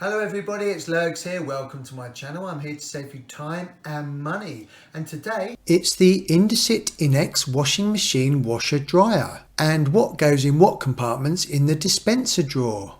Hello everybody, it's Lurgs here. Welcome to my channel. I'm here to save you time and money. And today it's the Indesit Innex washing machine washer dryer and what goes in what compartments in the dispenser drawer.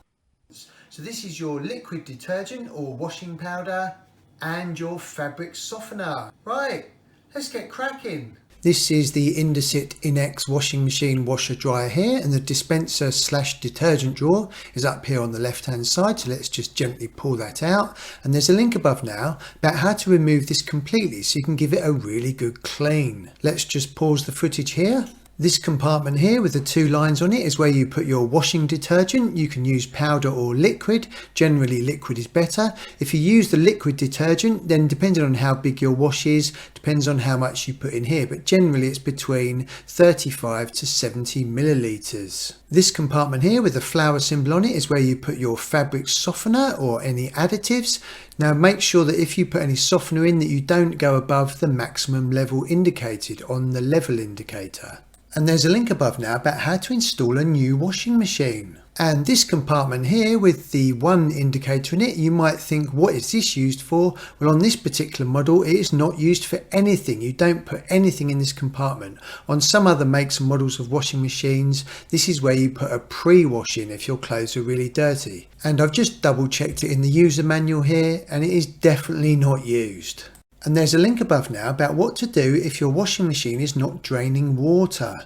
So this is your liquid detergent or washing powder and your fabric softener. Right, let's get cracking. This is the Indesit Innex washing machine washer dryer here, and the dispenser / detergent drawer is up here on the left hand side, so let's just gently pull that out. And there's a link above now about how to remove this completely so you can give it a really good clean. Let's just pause the footage here. This compartment here with the two lines on it is where you put your washing detergent. You can use powder or liquid. Generally liquid is better. If you use the liquid detergent, then depending on how big your wash is, depends on how much you put in here, but generally it's between 35 to 70 millilitres. This compartment here with the flower symbol on it is where you put your fabric softener or any additives. Now make sure that if you put any softener in that you don't go above the maximum level indicated on the level indicator. And there's a link above now about how to install a new washing machine. And this compartment here with the one indicator in it, you might think, what is this used for? Well, on this particular model, it is not used for anything. You don't put anything in this compartment. On some other makes and models of washing machines, this is where you put a pre-wash in if your clothes are really dirty. And I've just double checked it in the user manual here, and it is definitely not used. And there's a link above now about what to do if your washing machine is not draining water.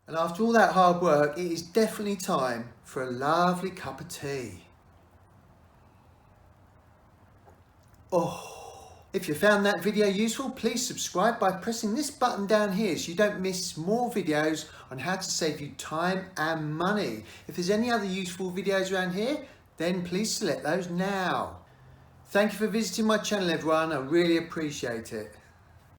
And after all that hard work, it is definitely time for a lovely cup of tea. Oh, if you found that video useful, please subscribe by pressing this button down here so you don't miss more videos on how to save you time and money. If there's any other useful videos around here, then please select those now. Thank you for visiting my channel everyone, I really appreciate it.